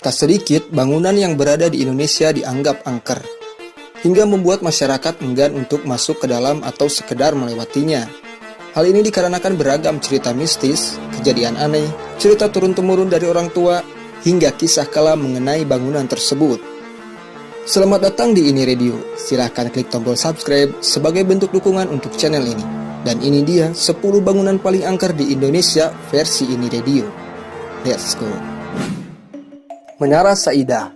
Tak sedikit bangunan yang berada di Indonesia dianggap angker, hingga membuat masyarakat enggan untuk masuk ke dalam atau sekedar melewatinya. Hal ini dikarenakan beragam cerita mistis, kejadian aneh, cerita turun-temurun dari orang tua, hingga kisah kelam mengenai bangunan tersebut. Selamat datang di Ini Radio. Silahkan klik tombol subscribe sebagai bentuk dukungan untuk channel ini. Dan ini dia 10 bangunan paling angker di Indonesia versi Ini Radio. Let's go. Menara Saidah.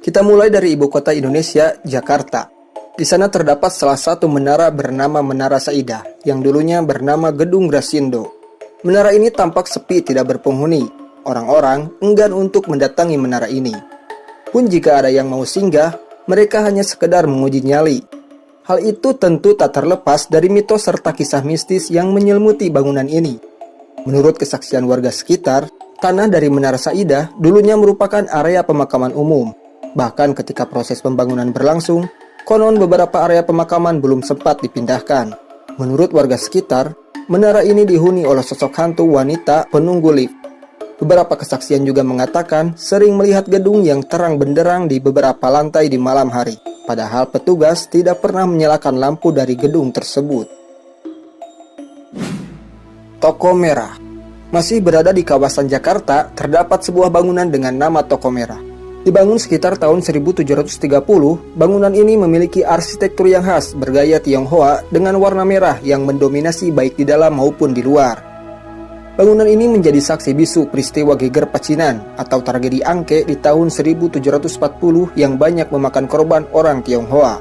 Kita mulai dari ibu kota Indonesia, Jakarta. Di sana terdapat salah satu menara bernama Menara Saidah, yang dulunya bernama Gedung Grasindo. Menara ini tampak sepi tidak berpenghuni. Orang-orang enggan untuk mendatangi menara ini. Pun jika ada yang mau singgah, mereka hanya sekedar menguji nyali. Hal itu tentu tak terlepas dari mitos serta kisah mistis yang menyelimuti bangunan ini. Menurut kesaksian warga sekitar, tanah dari Menara Saidah dulunya merupakan area pemakaman umum. Bahkan ketika proses pembangunan berlangsung, konon beberapa area pemakaman belum sempat dipindahkan. Menurut warga sekitar, menara ini dihuni oleh sosok hantu wanita penunggu lift. Beberapa kesaksian juga mengatakan sering melihat gedung yang terang benderang di beberapa lantai di malam hari. Padahal petugas tidak pernah menyalakan lampu dari gedung tersebut. Toko Merah. Masih berada di kawasan Jakarta, terdapat sebuah bangunan dengan nama Toko Merah. Dibangun sekitar tahun 1730, bangunan ini memiliki arsitektur yang khas bergaya Tionghoa dengan warna merah yang mendominasi baik di dalam maupun di luar. Bangunan ini menjadi saksi bisu peristiwa geger Pacinan atau tragedi Angke di tahun 1740 yang banyak memakan korban orang Tionghoa.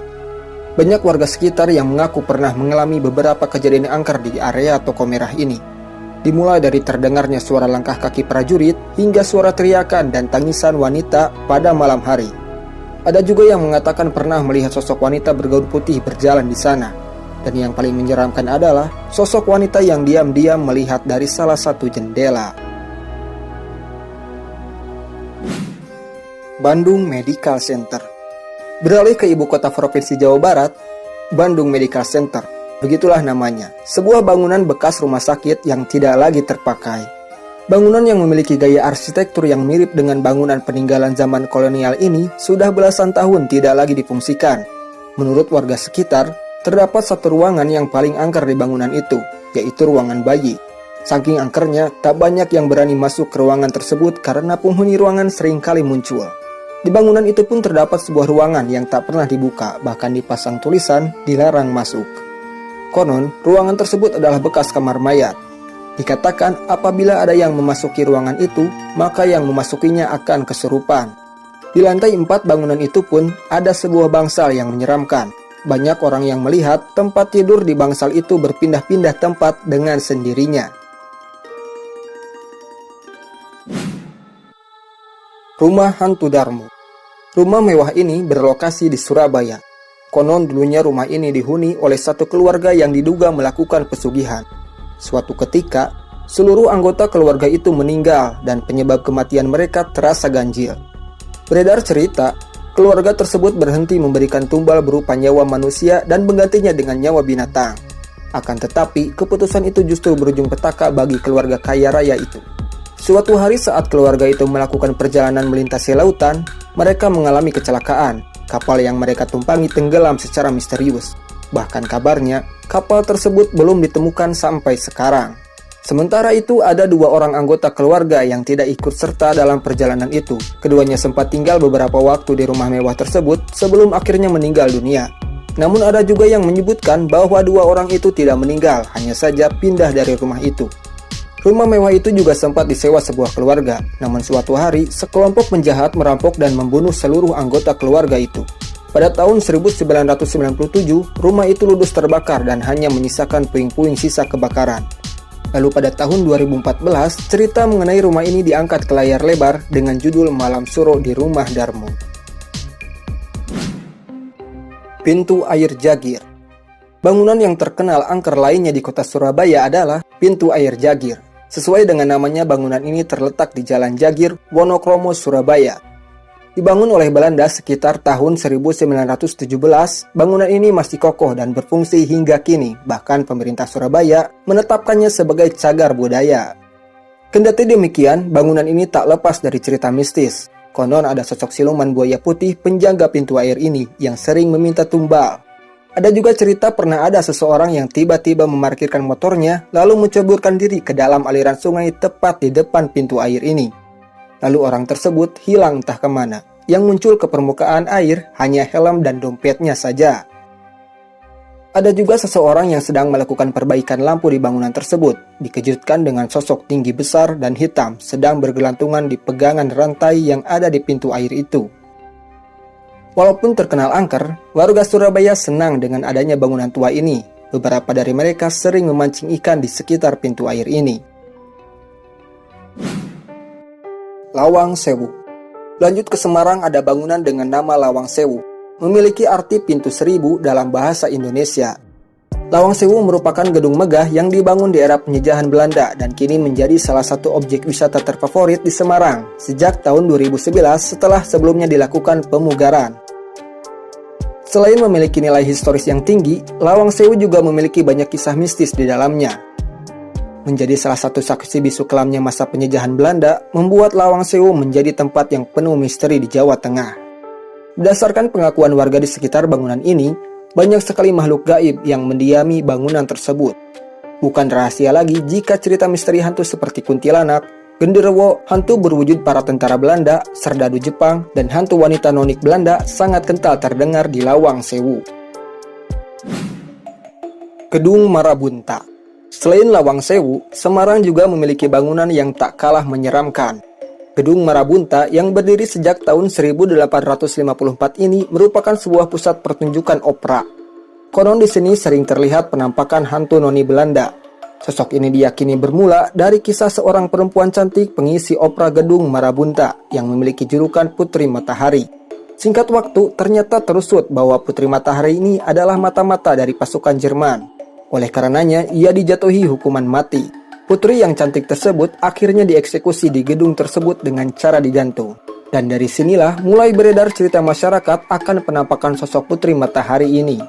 Banyak warga sekitar yang mengaku pernah mengalami beberapa kejadian angker di area Toko Merah ini. Dimulai dari terdengarnya suara langkah kaki prajurit hingga suara teriakan dan tangisan wanita pada malam hari. Ada juga yang mengatakan pernah melihat sosok wanita bergaun putih berjalan di sana. Dan yang paling menyeramkan adalah sosok wanita yang diam-diam melihat dari salah satu jendela. Bandung Medical Center. Beralih ke ibu kota provinsi Jawa Barat, Bandung Medical Center. Begitulah namanya, sebuah bangunan bekas rumah sakit yang tidak lagi terpakai. Bangunan yang memiliki gaya arsitektur yang mirip dengan bangunan peninggalan zaman kolonial ini sudah belasan tahun tidak lagi difungsikan. Menurut warga sekitar, terdapat satu ruangan yang paling angker di bangunan itu, yaitu ruangan bayi. Saking angkernya, tak banyak yang berani masuk ke ruangan tersebut karena penghuni ruangan seringkali muncul. Di bangunan itu pun terdapat sebuah ruangan yang tak pernah dibuka, bahkan dipasang tulisan dilarang masuk. Konon, ruangan tersebut adalah bekas kamar mayat. Dikatakan apabila ada yang memasuki ruangan itu, maka yang memasukinya akan kesurupan. Di lantai 4 bangunan itu pun ada sebuah bangsal yang menyeramkan. Banyak orang yang melihat tempat tidur di bangsal itu berpindah-pindah tempat dengan sendirinya. Rumah Hantu Darmo. Rumah mewah ini berlokasi di Surabaya. Konon dulunya rumah ini dihuni oleh satu keluarga yang diduga melakukan pesugihan. Suatu ketika, seluruh anggota keluarga itu meninggal dan penyebab kematian mereka terasa ganjil. Beredar cerita, keluarga tersebut berhenti memberikan tumbal berupa nyawa manusia dan menggantinya dengan nyawa binatang. Akan tetapi, keputusan itu justru berujung petaka bagi keluarga kaya raya itu. Suatu hari saat keluarga itu melakukan perjalanan melintasi lautan, mereka mengalami kecelakaan. Kapal yang mereka tumpangi tenggelam secara misterius. Bahkan kabarnya, kapal tersebut belum ditemukan sampai sekarang. Sementara itu, ada 2 orang anggota keluarga yang tidak ikut serta dalam perjalanan itu. Keduanya sempat tinggal beberapa waktu di rumah mewah tersebut sebelum akhirnya meninggal dunia. Namun ada juga yang menyebutkan bahwa 2 orang itu tidak meninggal, hanya saja pindah dari rumah itu. Rumah mewah itu juga sempat disewa sebuah keluarga, namun suatu hari sekelompok penjahat merampok dan membunuh seluruh anggota keluarga itu. Pada tahun 1997, rumah itu ludes terbakar dan hanya menyisakan puing-puing sisa kebakaran. Lalu pada tahun 2014, cerita mengenai rumah ini diangkat ke layar lebar dengan judul Malam Suro di Rumah Darmo. Pintu Air Jagir. Bangunan yang terkenal angker lainnya di kota Surabaya adalah Pintu Air Jagir. Sesuai dengan namanya, bangunan ini terletak di Jalan Jagir, Wonokromo, Surabaya. Dibangun oleh Belanda sekitar tahun 1917, bangunan ini masih kokoh dan berfungsi hingga kini. Bahkan pemerintah Surabaya menetapkannya sebagai cagar budaya. Kendati demikian, bangunan ini tak lepas dari cerita mistis. Konon ada sosok siluman buaya putih penjaga pintu air ini yang sering meminta tumbal. Ada juga cerita pernah ada seseorang yang tiba-tiba memarkirkan motornya lalu menceburkan diri ke dalam aliran sungai tepat di depan pintu air ini. Lalu orang tersebut hilang entah kemana. Yang muncul ke permukaan air hanya helm dan dompetnya saja. Ada juga seseorang yang sedang melakukan perbaikan lampu di bangunan tersebut, dikejutkan dengan sosok tinggi besar dan hitam sedang bergelantungan di pegangan rantai yang ada di pintu air itu. Walaupun terkenal angker, warga Surabaya senang dengan adanya bangunan tua ini. Beberapa dari mereka sering memancing ikan di sekitar pintu air ini. Lawang Sewu. Lanjut ke Semarang, ada bangunan dengan nama Lawang Sewu. Memiliki arti pintu seribu dalam bahasa Indonesia. Lawang Sewu merupakan gedung megah yang dibangun di era penjajahan Belanda dan kini menjadi salah satu objek wisata terfavorit di Semarang sejak tahun 2011 setelah sebelumnya dilakukan pemugaran. Selain memiliki nilai historis yang tinggi, Lawang Sewu juga memiliki banyak kisah mistis di dalamnya. Menjadi salah satu saksi bisu kelamnya masa penjajahan Belanda, membuat Lawang Sewu menjadi tempat yang penuh misteri di Jawa Tengah. Berdasarkan pengakuan warga di sekitar bangunan ini, banyak sekali makhluk gaib yang mendiami bangunan tersebut. Bukan rahasia lagi jika cerita misteri hantu seperti kuntilanak, genderuwo, hantu berwujud para tentara Belanda, serdadu Jepang, dan hantu wanita nonik Belanda sangat kental terdengar di Lawang Sewu. Gedung Marabunta. Selain Lawang Sewu, Semarang juga memiliki bangunan yang tak kalah menyeramkan. Gedung Marabunta yang berdiri sejak tahun 1854 ini merupakan sebuah pusat pertunjukan opera. Konon di sini sering terlihat penampakan hantu noni Belanda. Sosok ini diyakini bermula dari kisah seorang perempuan cantik pengisi opera Gedung Marabunta yang memiliki julukan Putri Matahari. Singkat waktu, ternyata terusut bahwa Putri Matahari ini adalah mata-mata dari pasukan Jerman. Oleh karenanya, ia dijatuhi hukuman mati. Putri yang cantik tersebut akhirnya dieksekusi di gedung tersebut dengan cara digantung. Dan dari sinilah mulai beredar cerita masyarakat akan penampakan sosok Putri Matahari ini.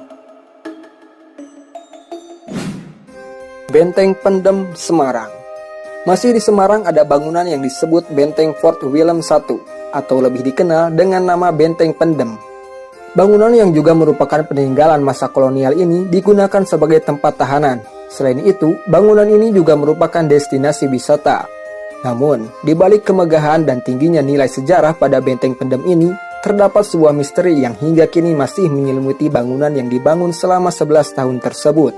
Benteng Pendem Semarang. Masih di Semarang ada bangunan yang disebut Benteng Fort Willem I atau lebih dikenal dengan nama Benteng Pendem. Bangunan yang juga merupakan peninggalan masa kolonial ini digunakan sebagai tempat tahanan. Selain itu, bangunan ini juga merupakan destinasi wisata. Namun, di balik kemegahan dan tingginya nilai sejarah pada Benteng Pendem ini, terdapat sebuah misteri yang hingga kini masih menyelimuti bangunan yang dibangun selama 11 tahun tersebut.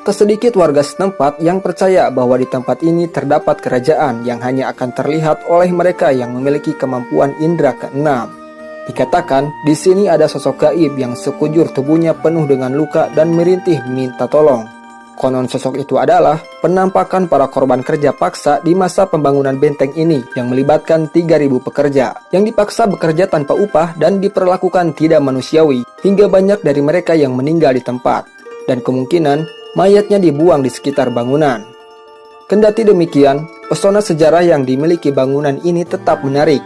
Tak sedikit warga setempat yang percaya bahwa di tempat ini terdapat kerajaan yang hanya akan terlihat oleh mereka yang memiliki kemampuan indera keenam. Dikatakan, di sini ada sosok gaib yang sekujur tubuhnya penuh dengan luka dan merintih minta tolong. Konon sosok itu adalah penampakan para korban kerja paksa di masa pembangunan benteng ini yang melibatkan 3.000 pekerja yang dipaksa bekerja tanpa upah dan diperlakukan tidak manusiawi hingga banyak dari mereka yang meninggal di tempat dan kemungkinan mayatnya dibuang di sekitar bangunan. Kendati demikian, pesona sejarah yang dimiliki bangunan ini tetap menarik.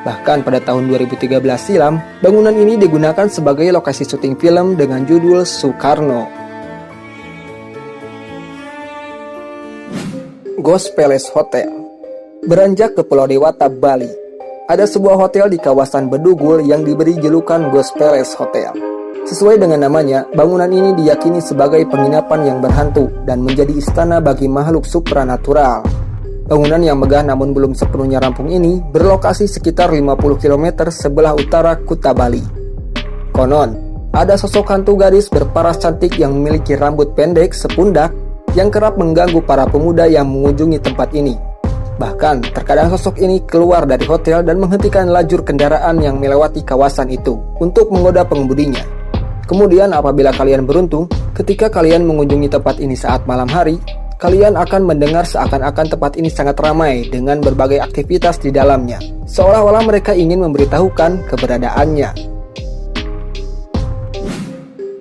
Bahkan pada tahun 2013 silam, bangunan ini digunakan sebagai lokasi syuting film dengan judul Soekarno. Ghost Palace Hotel. Beranjak ke Pulau Dewata, Bali, ada sebuah hotel di kawasan Bedugul yang diberi julukan Ghost Palace Hotel. Sesuai dengan namanya, bangunan ini diyakini sebagai penginapan yang berhantu dan menjadi istana bagi makhluk supranatural. Bangunan yang megah namun belum sepenuhnya rampung ini berlokasi sekitar 50 km sebelah utara Kuta Bali. Konon, ada sosok hantu gadis berparas cantik yang memiliki rambut pendek sepundak yang kerap mengganggu para pemuda yang mengunjungi tempat ini. Bahkan, terkadang sosok ini keluar dari hotel dan menghentikan lajur kendaraan yang melewati kawasan itu untuk menggoda pengemudinya. Kemudian, apabila kalian beruntung, ketika kalian mengunjungi tempat ini saat malam hari, kalian akan mendengar seakan-akan tempat ini sangat ramai dengan berbagai aktivitas di dalamnya, seolah-olah mereka ingin memberitahukan keberadaannya.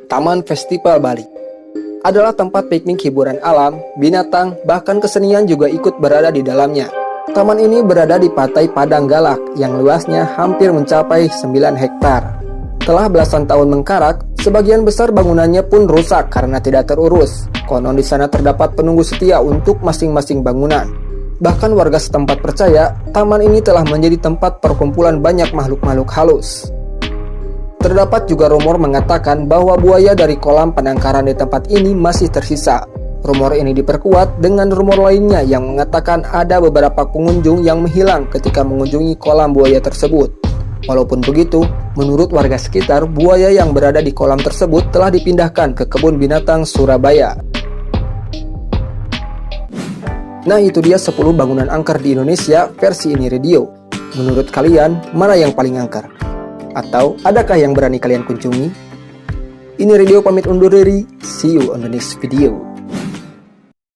Taman Festival Bali adalah tempat piknik hiburan alam, binatang, bahkan kesenian juga ikut berada di dalamnya. Taman ini berada di Pantai Padang Galak yang luasnya hampir mencapai 9 hektar. Setelah belasan tahun mengkarak, sebagian besar bangunannya pun rusak karena tidak terurus. Konon di sana terdapat penunggu setia untuk masing-masing bangunan. Bahkan warga setempat percaya taman ini telah menjadi tempat perkumpulan banyak makhluk-makhluk halus. Terdapat juga rumor mengatakan bahwa buaya dari kolam penangkaran di tempat ini masih tersisa. Rumor ini diperkuat dengan rumor lainnya yang mengatakan ada beberapa pengunjung yang menghilang ketika mengunjungi kolam buaya tersebut. Walaupun begitu, menurut warga sekitar, buaya yang berada di kolam tersebut telah dipindahkan ke kebun binatang Surabaya. Nah, itu dia 10 bangunan angker di Indonesia versi Ini Radio. Menurut kalian, mana yang paling angker? Atau adakah yang berani kalian kunjungi? Ini Radio pamit undur diri. See you on the next video.